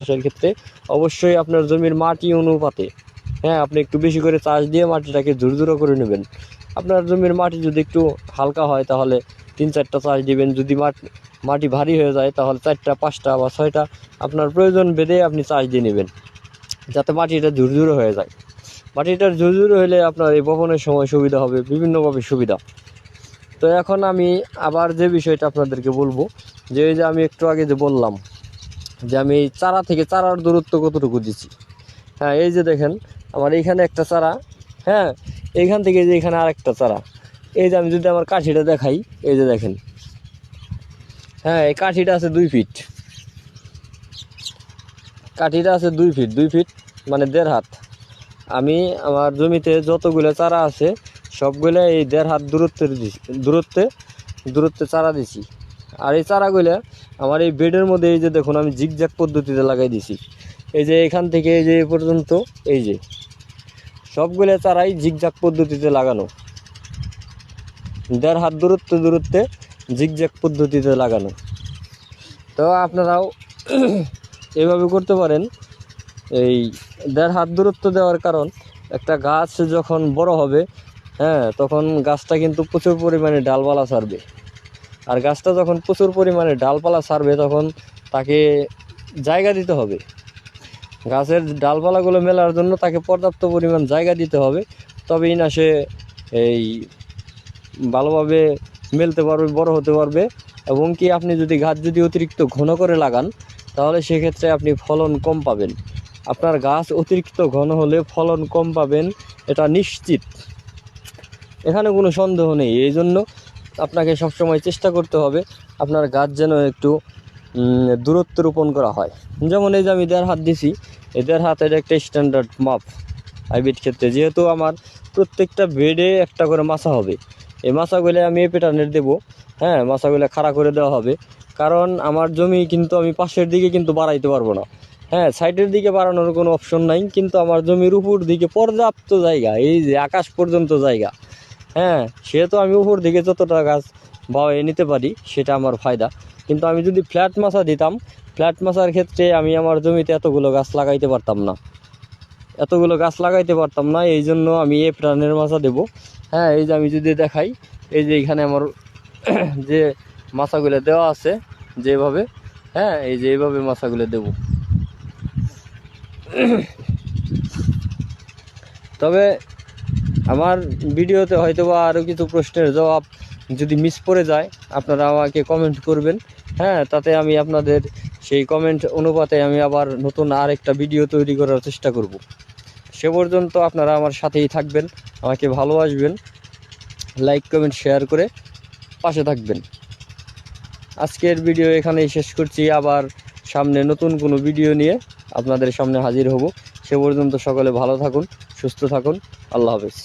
চাষের ক্ষেত্রে অবশ্যই আপনার জমির মাটি অনুপাতে আপনি একটু বেশি করে চাষ দিয়ে মাটিটাকে ঝুরঝুরো করে নেবেন। আপনার জমির মাটি যদি একটু হালকা হয় তাহলে 3-4টা চাষ দিবেন। যদি মাটি ভারী হয়ে যায় তাহলে 4টা 5টা বা 6টা আপনার প্রয়োজন ভেদে আপনি চাষ দিয়ে নেবেন, যাতে মাটিটা ঝুরঝুরো হয়ে যায়। মাটিটা ঝুরঝুরো হলে আপনার এই বপনের সময় সুবিধা হবে, বিভিন্নভাবে সুবিধা। তো এখন আমি আবার যে বিষয়টা আপনাদেরকে বলবো, যে এই যে আমি একটু আগে যে বললাম যে আমি চারা থেকে চারার দূরত্ব কতটুকু দিচ্ছি। এই যে দেখেন আমার এইখানে একটা চারা, এইখান থেকে যে এখানে আরেকটা চারা। এই যে আমি যদি আমার কাঠিটা দেখাই, এই যে দেখেন, এই কাঠিটা আছে 2 ফিট, কাঠিটা আছে 2 ফিট, 2 ফিট মানে 1.5 হাত। আমি আমার জমিতে যতগুলো চারা আছে সবগুলো এই 1.5 হাত দূরত্বে চারা দিছি। আর এই চারাগুলো আমার এই বেডের মধ্যে এই যে দেখুন আমি জিগজ্যাগ পদ্ধতিতে লাগাই দিছি। এই যে এখান থেকে এই যে এ পর্যন্ত এই যে সবগুলো চারাই জিগজ্যাগ পদ্ধতিতে লাগানো, 1.5 হাত দূরত্বে জিগজ্যাগ পদ্ধতিতে লাগানো। তো আপনারাও এভাবে করতে পারেন। এই 1.5 হাত দূরত্ব দেওয়ার কারণ, একটা গাছ যখন বড় হবে তখন গাছটা কিন্তু প্রচুর পরিমাণে ডালপালা ছাড়বে। আর গাছটা যখন প্রচুর পরিমাণে ডালপালা ছাড়বে তখন তাকে জায়গা দিতে হবে। গাছের ডালপালাগুলো মেলার জন্য তাকে পর্যাপ্ত পরিমাণ জায়গা দিতে হবে, তবেই না সে এই ভালোভাবে মেলতে পারবে, বড় হতে পারবে। এবং কি আপনি যদি গাছ যদি অতিরিক্ত ঘন করে লাগান তাহলে সেক্ষেত্রে আপনি ফলন কম পাবেন। আপনার গাছ অতিরিক্ত ঘন হলে ফলন কম পাবেন, এটা নিশ্চিত, এখানে কোনো সন্দেহ নেই। এই জন্য আপনাকে সবসময় চেষ্টা করতে হবে আপনার গাছ যেন একটু দূরত্ব রোপণ করা হয়। যেমন এই যে আমি 1.5 হাত দিছি, এই 1.5 হাত এটা একটা স্ট্যান্ডার্ড মাপ হাইব্রিড ক্ষেত্রে। যেহেতু আমার প্রত্যেকটা বেডে একটা করে মাছা হবে, এই মাছাগুলো আমি এই প্যাটার্নের দেবো। মাছাগুলো খাড়া করে দেওয়া হবে, কারণ আমার জমি কিন্তু আমি পাশের দিকে কিন্তু বাড়াইতে পারবো না। সাইডের দিকে বাড়ানোর কোনো অপশন নাই, কিন্তু আমার জমির উপর দিকে পর্যাপ্ত জায়গা, এই যে আকাশ পর্যন্ত জায়গা। সেহেতু আমি উপর দিকে যতটা গাছ বাড়িয়ে নিতে পারি সেটা আমার ফায়দা। কিন্তু আমি যদি ফ্ল্যাট মাছা দিতাম, ফ্ল্যাট মাছার ক্ষেত্রে আমি আমার জমিতে এতগুলো গাছ লাগাইতে পারতাম না, এই জন্য আমি এই প্রাণের মাছা দেবো। এই যে আমি যদি দেখাই, এই যে এখানে আমার যে মাছাগুলো দেওয়া আছে যেভাবে, এই যে এইভাবে মাছাগুলো দেব। তবে আমার ভিডিওতে হয়তো বা আরও কিছু প্রশ্নের জবাব যদি মিস পড়ে যায় আপনারা আমাকে কমেন্ট করবেন। তাতে আমি আপনাদের সেই কমেন্ট অনুপাতে আমি আবার নতুন আরেকটা ভিডিও তৈরি করার চেষ্টা করব। সে পর্যন্ত আপনারা আমার সাথেই থাকবেন, আমাকে ভালোবাসবেন, লাইক কমেন্ট শেয়ার করে পাশে থাকবেন। আজকের ভিডিও এখানেই শেষ করছি, আবার সামনে নতুন কোনো ভিডিও নিয়ে আপনাদের সামনে হাজির হব। সে পর্যন্ত সকলে ভালো থাকুন, সুস্থ থাকুন, আল্লাহ হাফেজ।